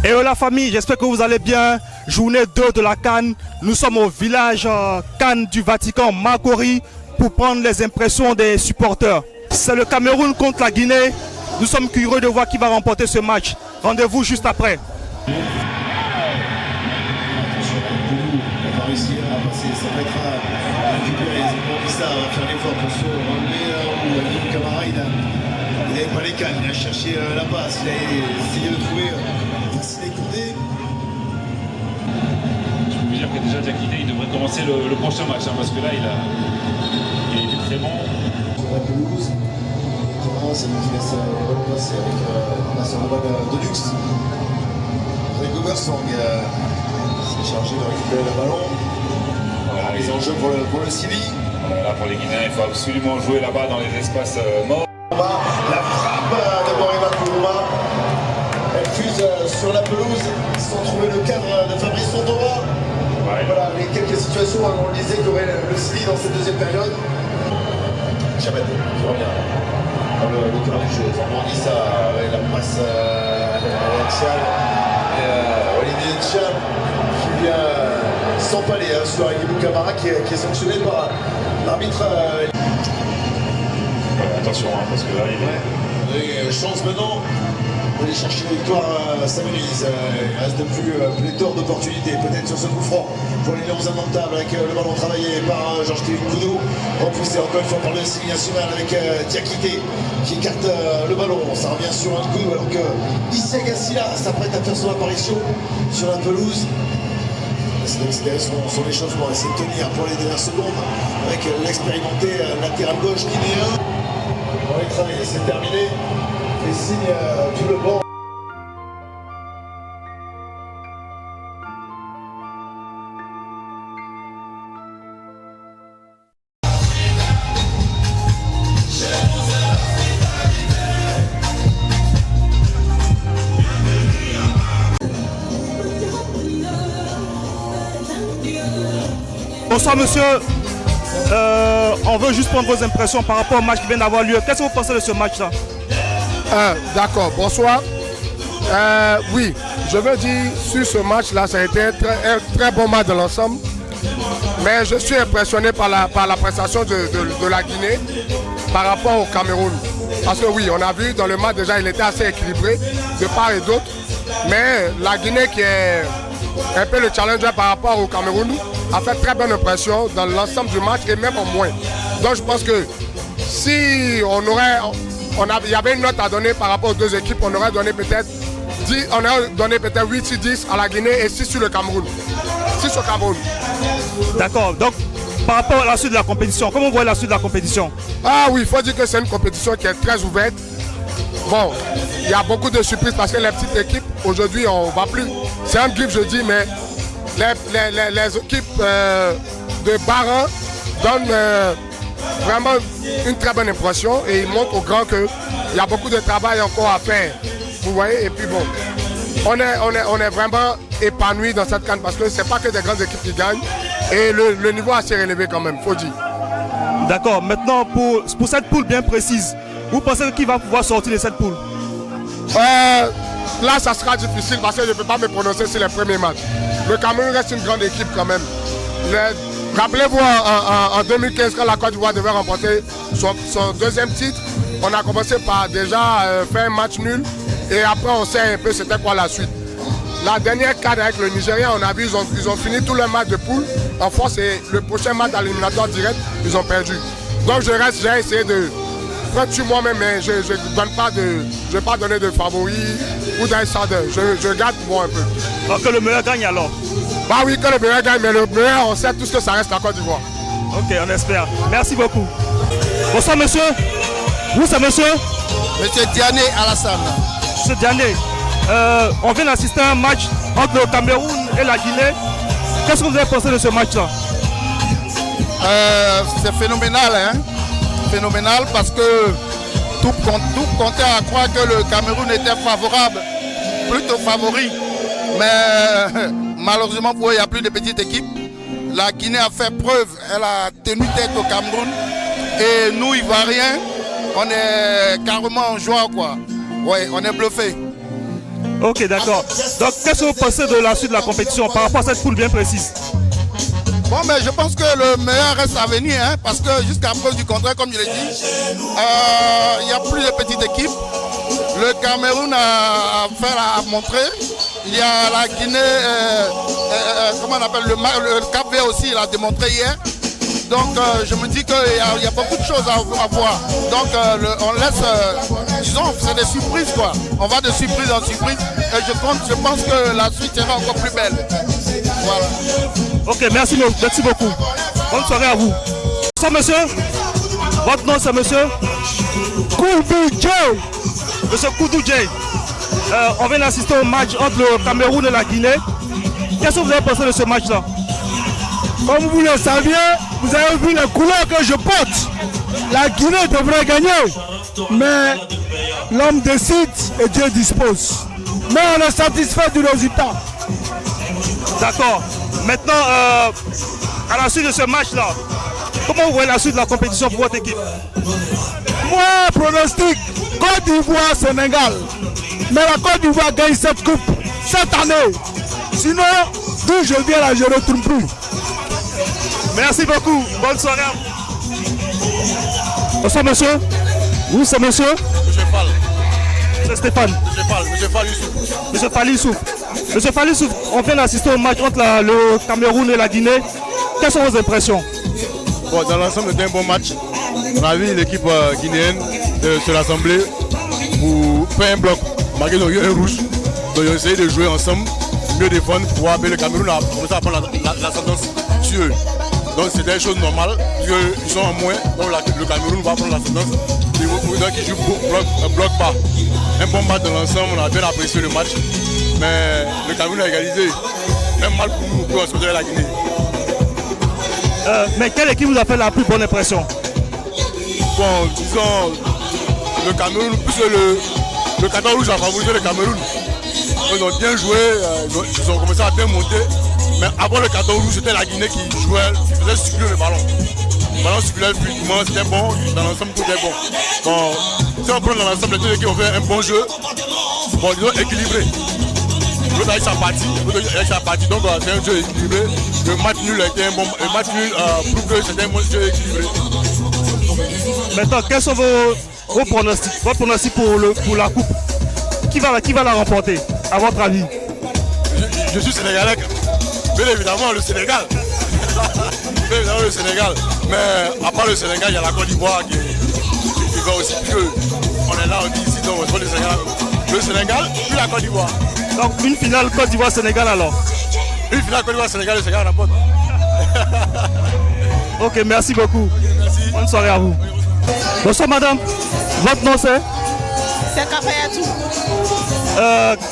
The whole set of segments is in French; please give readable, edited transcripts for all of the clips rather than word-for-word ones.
Et la famille, j'espère que vous allez bien. Journée 2 de la CAN. Nous sommes au village CAN du Vatican, Makori, pour prendre les impressions des supporters. C'est le Cameroun contre la Guinée. Nous sommes curieux de voir qui va remporter ce match. Rendez-vous juste après. Il n'avait pas les cannes, il a cherché la passe, il a essayé de trouver Vassili Koundé. Je peux vous dire que déjà Diakité il devrait commencer le prochain match parce que là il a été très bon. Sur la pelouse, c'est lui qui laisse le ballon passer avec Nasser de luxe. Avec Gobersong s'est chargé de récupérer le ballon. Voilà, les enjeux pour le Sili. Voilà, pour les Guinéens, il faut absolument jouer là-bas dans les espaces morts. La frappe de Moriba Kourouma. Elle fuse sur la pelouse sans trouver le cadre de Fabrice Sondora. Ouais. Voilà, les quelques situations où on disait qu'aurait le Sili dans cette deuxième période. Chabet qui revient dans le cœur du jeu. Zamboni, ça, la passe axiale. Olivier Tcham qui vient s'empaler sur Aguilou Camara qui est sanctionné par l'arbitre. Attention, parce que là, il y a chance maintenant d'aller chercher la victoire Samuel. Il reste de plus pléthore d'opportunités, peut-être sur ce coup franc pour les Lions indomptables avec le ballon travaillé par Georges-Kevin Koudou, repoussé encore une fois par le signe national avec Diakité qui écarte le ballon. Ça revient sur un coup alors que Issa Gassila s'apprête à faire son apparition sur la pelouse. C'est d'accélérer son échauffement, essayer de tenir pour les dernières secondes avec l'expérimenté latéral gauche guinéen. On va travailler, c'est terminé. Et signe tout le banc. Bonsoir monsieur, on veut juste prendre vos impressions par rapport au match qui vient d'avoir lieu. Qu'est-ce que vous pensez de ce match-là? D'accord, bonsoir. Oui, je veux dire, sur ce match-là, ça a été un très bon match de l'ensemble. Mais je suis impressionné par la prestation de la Guinée par rapport au Cameroun. Parce que oui, on a vu dans le match déjà, il était assez équilibré de part et d'autre. Mais la Guinée qui est un peu le challenger par rapport au Cameroun a fait très bonne impression dans l'ensemble du match et même en moins. Donc je pense que si il y avait une note à donner par rapport aux deux équipes, on aurait donné peut-être 8 sur 10 à la Guinée et 6 sur le Cameroun. 6 au Cameroun. D'accord, donc par rapport à la suite de la compétition, comment vous voyez la suite de la compétition? Ah oui, il faut dire que c'est une compétition qui est très ouverte. Bon, il y a beaucoup de surprises parce que les petites équipes, aujourd'hui, on ne va plus. C'est un griffe, je dis, mais les équipes de Baran donnent vraiment une très bonne impression et ils montrent aux grands qu'il y a beaucoup de travail encore à faire. Vous voyez, et puis bon, on est vraiment épanoui dans cette CAN parce que ce n'est pas que des grandes équipes qui gagnent et le niveau est assez relevé quand même, faut dire. D'accord, maintenant pour cette poule bien précise, vous pensez qui va pouvoir sortir de cette poule? Là, ça sera difficile parce que je ne peux pas me prononcer sur les premiers matchs. Le Cameroun reste une grande équipe quand même. Rappelez-vous en 2015 quand la Côte d'Ivoire devait remporter son deuxième titre, on a commencé par déjà faire un match nul et après on sait un peu c'était quoi la suite. La dernière cadre avec le Nigeria, on a vu ils ont fini tout le match de poule en force et le prochain match à l'éliminatoire direct, ils ont perdu. Donc j'ai essayé de prendre sur moi-même, mais je ne vais pas donner de favoris ou d'insider. Je garde pour moi un peu. Donc que le meilleur gagne alors? Bah oui, que le meilleur gagne, mais le meilleur, on sait tout ce que ça reste la Côte d'Ivoire. Ok, on espère. Merci beaucoup. Bonsoir monsieur. Vous c'est monsieur? Monsieur Diané Alassane. Monsieur Diané, on vient d'assister à un match entre le Cameroun et la Guinée. Qu'est-ce que vous avez pensé de ce match-là? C'est phénoménal, hein? Phénoménal parce que tout comptait à croire que le Cameroun était favorable, plutôt favori. Mais malheureusement pour eux, il n'y a plus de petites équipes. La Guinée a fait preuve, elle a tenu tête au Cameroun. Et nous, Ivoiriens, on est carrément en joie, quoi. Oui, on est bluffés. Ok, d'accord. Donc, qu'est-ce que vous pensez de la suite de la compétition par rapport à cette poule bien précise? Bon, mais je pense que le meilleur reste à venir, hein, parce que jusqu'à preuve du contraire, comme je l'ai dit, il n'y a plus de petites équipes. Le Cameroun a fait à montrer. Il y a la Guinée, comment on appelle, le Cap Vert aussi, il a démontré hier. Donc je me dis qu'il y a beaucoup de choses à voir. Donc on laisse, disons, c'est des surprises quoi. On va de surprise en surprise. Et je pense que la suite sera encore plus belle. Voilà. Ok, merci beaucoup. Bonne soirée à vous. Ça, monsieur? Votre nom, c'est monsieur Koudou Djei. Monsieur Koudou Djei. On vient d'assister au match entre le Cameroun et la Guinée. Qu'est-ce que vous avez pensé de ce match-là? Comme vous le saviez, vous avez vu les couleurs que je porte. La Guinée devrait gagner. Mais l'homme décide et Dieu dispose. Mais on est satisfait du résultat. D'accord. Maintenant, à la suite de ce match-là, comment vous voyez la suite de la compétition pour votre équipe? Moi, pronostic, Côte d'Ivoire, Sénégal. Mais la Côte d'Ivoire gagne cette coupe cette année. Sinon, d'où je viens là, je ne retourne plus. Merci beaucoup. Bonne soirée à vous. Bonsoir, monsieur. Oui, c'est monsieur. Monsieur Fall. C'est Stéphane. Monsieur Fall Youssouf. Monsieur Fall Youssouf. Monsieur Fall Youssouf, on vient d'assister au match entre le Cameroun et la Guinée. Quelles sont vos impressions? Bon, dans l'ensemble, c'était un bon match. On a vu l'équipe guinéenne se rassembler pour faire un bloc. Malgré qu'ils ont eu un rouge. Donc ils ont essayé de jouer ensemble, mieux défendre pour pouvoir le Cameroun a commencé à prendre l'ascendance sur eux. Donc c'était une chose normale, puisqu'ils sont en moins, donc le Cameroun va prendre l'ascendance. Donc ils jouent bloc bas. Un bon match dans l'ensemble, on a bien apprécié le match. Mais le Cameroun a égalisé. Même mal pour nous, pour se la Guinée. Mais quelle équipe vous a fait la plus bonne impression? Bon, disons, le Cameroun, plus le carton rouge a favorisé le Cameroun. Ils ont bien joué, ils ont commencé à bien monter. Mais avant le carton rouge, c'était la Guinée qui jouait, qui faisait circuler le ballon. Le ballon circulait fluidement, c'était bon, dans l'ensemble tout était bon. Bon, si on prend dans l'ensemble, les deux équipes ont fait un bon jeu, bon, disons équilibré. L'autre avec sa partie, donc c'est un jeu équilibré. Le match nul était un bon match nul prouve que c'était un jeu équilibré. Maintenant, quels sont vos pronostics? Votre pronostic pour la coupe? Qui va la remporter, à votre avis? Je suis sénégalais. Bien évidemment, le Sénégal. Bien évidemment, le Sénégal. Mais à part le Sénégal, il y a la Côte d'Ivoire qui va aussi. Puisque on est là, on dit ici, donc on se le Sénégal. Le Sénégal, puis la Côte d'Ivoire. Donc une finale Côte d'Ivoire-Sénégal alors? Une finale Côte d'Ivoire-Sénégal, le Sénégal remporte. Ok, merci beaucoup. Merci. Bonne soirée à vous. Bonsoir madame. Votre nom c'est? C'est Kafayatou.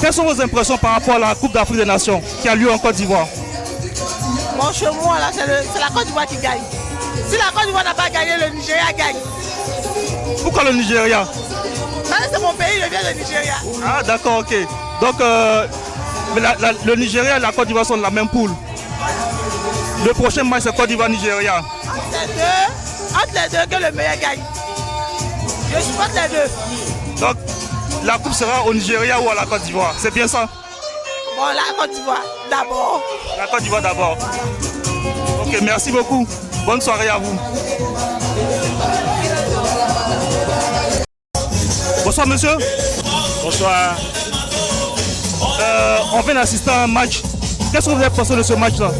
Quelles sont vos impressions par rapport à la Coupe d'Afrique des Nations qui a lieu en Côte d'Ivoire? Bon, chez moi, là, c'est la Côte d'Ivoire qui gagne. Si la Côte d'Ivoire n'a pas gagné, le Nigeria gagne. Pourquoi le Nigeria? C'est mon pays, je viens du Nigeria. Ah d'accord, ok. Donc mais le Nigeria et la Côte d'Ivoire sont de la même poule. Le prochain match c'est Côte d'Ivoire-Nigeria. Entre les deux, que le meilleur gagne. Je supporte les deux. Donc la coupe sera au Nigeria ou à la Côte d'Ivoire, c'est bien ça? Bon, la Côte d'Ivoire d'abord. La Côte d'Ivoire d'abord. Ok, merci beaucoup. Bonne soirée à vous. Bonsoir monsieur. Bonsoir. On vient d'assister à un match. Qu'est-ce que vous avez pensé de ce match-là?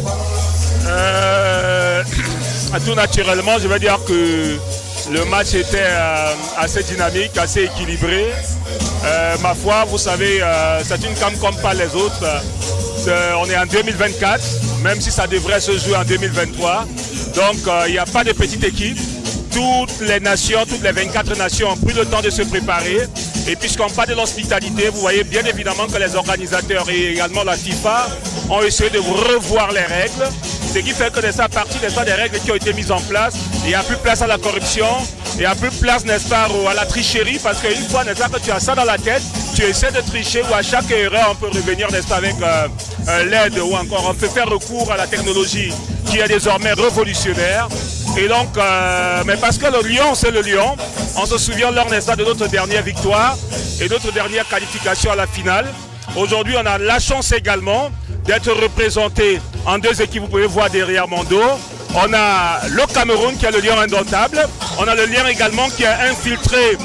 Tout naturellement, je vais dire que le match était assez dynamique, assez équilibré. Ma foi, vous savez, c'est une CAN comme pas les autres. On est en 2024, même si ça devrait se jouer en 2023. Donc, il n'y a pas de petite équipe. Toutes les nations, toutes les 24 nations ont pris le temps de se préparer. Et puisqu'on parle de l'hospitalité, vous voyez bien évidemment que les organisateurs et également la FIFA ont essayé de revoir les règles. Ce qui fait que de ça partie des règles qui ont été mises en place. Il n'y a plus place à la corruption, il n'y a plus place, n'est-ce pas, à la tricherie, parce qu'une fois, n'est-ce pas, que tu as ça dans la tête, tu essaies de tricher ou à chaque erreur, on peut revenir, n'est-ce pas, avec l'aide ou encore on peut faire recours à la technologie qui est désormais révolutionnaire. Et donc, mais parce que le lion, c'est le lion, on se souvient lors, n'est-ce pas, de notre dernière victoire et notre dernière qualification à la finale. Aujourd'hui, on a la chance également d'être représenté en deux équipes. Vous pouvez voir derrière mon dos. On a le Cameroun qui est le lion indomptable. On a le lion également qui est infiltré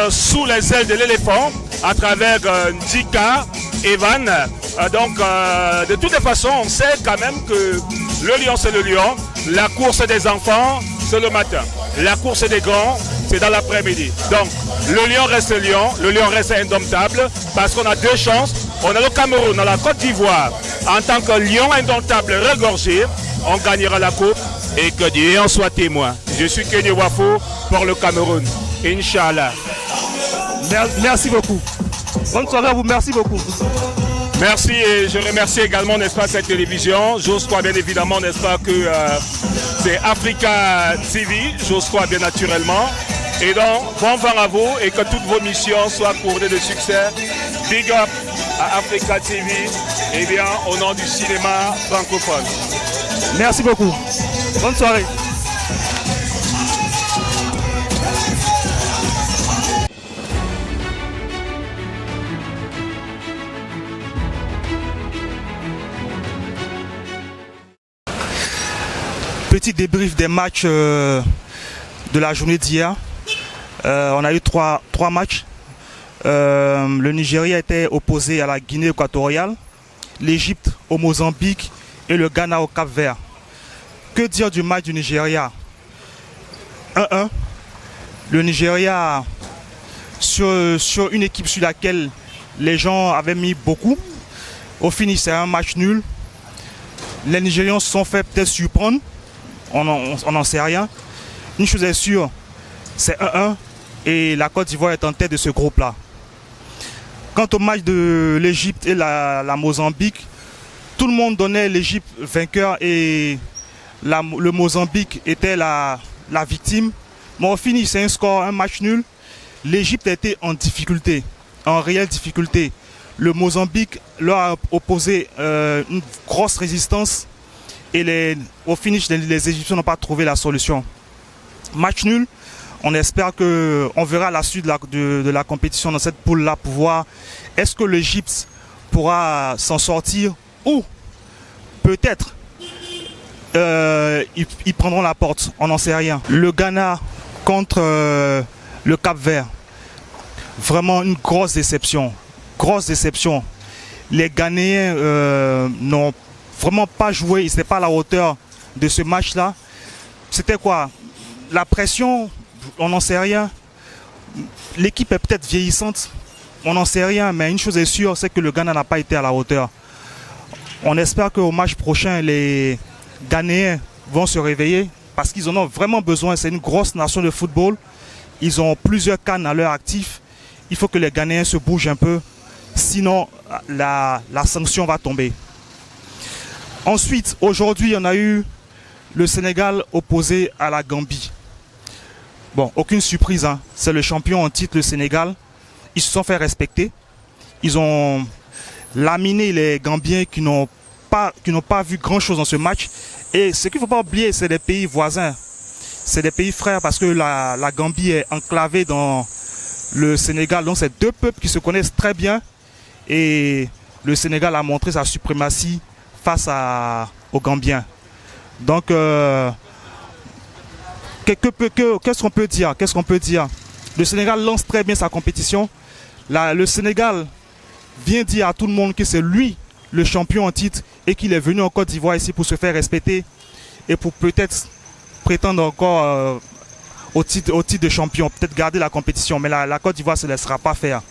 sous les ailes de l'éléphant à travers Ndika, Evan. De toutes les façons, on sait quand même que le lion c'est le lion. La course des enfants, c'est le matin. La course des grands, c'est dans l'après-midi. Donc, le lion reste indomptable parce qu'on a deux chances. On a le Cameroun, on a la Côte d'Ivoire. En tant que lion indomptable regorgé, on gagnera la coupe et que Dieu en soit témoin. Je suis Kenny Wafo pour le Cameroun. Inch'Allah. Merci beaucoup. Bonne soirée à vous, merci beaucoup. Merci et je remercie également, n'est-ce pas, cette télévision. J'ose croire bien évidemment, n'est-ce pas, que c'est Africa TV, j'ose croire bien naturellement. Et donc, bon vent à vous et que toutes vos missions soient couronnées de succès. Big up à Africa TV, et bien au nom du cinéma francophone. Merci beaucoup. Bonne soirée. Petit débrief des matchs de la journée d'hier. On a eu trois matchs. Le Nigeria était opposé à la Guinée équatoriale, l'Égypte au Mozambique et le Ghana au Cap-Vert. Que dire du match du Nigeria? 1-1. Le Nigeria sur une équipe sur laquelle les gens avaient mis beaucoup. Au finish, c'est un match nul. Les Nigérians se sont fait peut-être surprendre. On n'en sait rien. Une chose est sûre, c'est 1-1 et la Côte d'Ivoire est en tête de ce groupe-là. Quant au match de l'Égypte et la Mozambique, tout le monde donnait l'Égypte vainqueur et le Mozambique était la victime. Mais au finish, c'est un match nul. L'Égypte était en difficulté, en réelle difficulté. Le Mozambique leur a opposé une grosse résistance et au finish, les Égyptiens n'ont pas trouvé la solution. Match nul. On espère qu'on verra la suite de la compétition dans cette poule-là pour voir est-ce que l'Égypte pourra s'en sortir ou peut-être ils prendront la porte. On n'en sait rien. Le Ghana contre le Cap-Vert. Vraiment une grosse déception. Grosse déception. Les Ghanéens n'ont vraiment pas joué. Ils n'étaient pas à la hauteur de ce match-là. C'était quoi? La pression, on n'en sait rien. L'équipe est peut-être vieillissante, on n'en sait rien. Mais une chose est sûre, c'est que le Ghana n'a pas été à la hauteur. On espère qu'au match prochain, les Ghanéens vont se réveiller parce qu'ils en ont vraiment besoin. C'est une grosse nation de football. Ils ont plusieurs CAN à leur actif. Il faut que les Ghanéens se bougent un peu. Sinon, la sanction va tomber. Ensuite, aujourd'hui, on a eu le Sénégal opposé à la Gambie. Bon, aucune surprise, hein. C'est le champion en titre, le Sénégal. Ils se sont fait respecter. Ils ont laminé les Gambiens qui n'ont pas vu grand-chose dans ce match. Et ce qu'il ne faut pas oublier, c'est des pays voisins. C'est des pays frères parce que la Gambie est enclavée dans le Sénégal. Donc, c'est deux peuples qui se connaissent très bien. Et le Sénégal a montré sa suprématie face aux Gambiens. Donc, qu'est-ce qu'on peut dire? Qu'est-ce qu'on peut dire? Le Sénégal lance très bien sa compétition. Le Sénégal vient dire à tout le monde que c'est lui le champion en titre et qu'il est venu en Côte d'Ivoire ici pour se faire respecter et pour peut-être prétendre encore au titre de champion, peut-être garder la compétition. Mais la Côte d'Ivoire ne se laissera pas faire.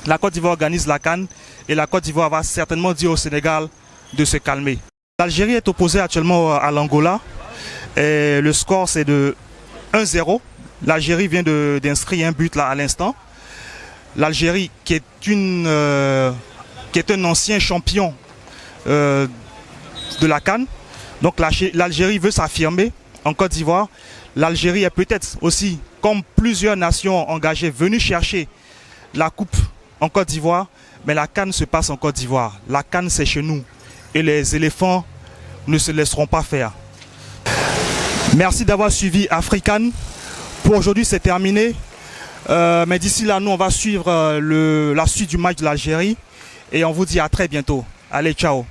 La Côte d'Ivoire organise la CAN et la Côte d'Ivoire va certainement dire au Sénégal de se calmer. L'Algérie est opposée actuellement à l'Angola. Et le score c'est de 1-0. L'Algérie vient d'inscrire un but là à l'instant. L'Algérie qui est un ancien champion de la CAN. Donc l'Algérie veut s'affirmer en Côte d'Ivoire. L'Algérie est peut-être aussi, comme plusieurs nations engagées, venue chercher la coupe en Côte d'Ivoire. Mais la CAN se passe en Côte d'Ivoire. La CAN c'est chez nous. Et les éléphants ne se laisseront pas faire. Merci d'avoir suivi African. Pour aujourd'hui, c'est terminé. Mais d'ici là, nous, on va suivre la suite du match de l'Algérie. Et on vous dit à très bientôt. Allez, ciao.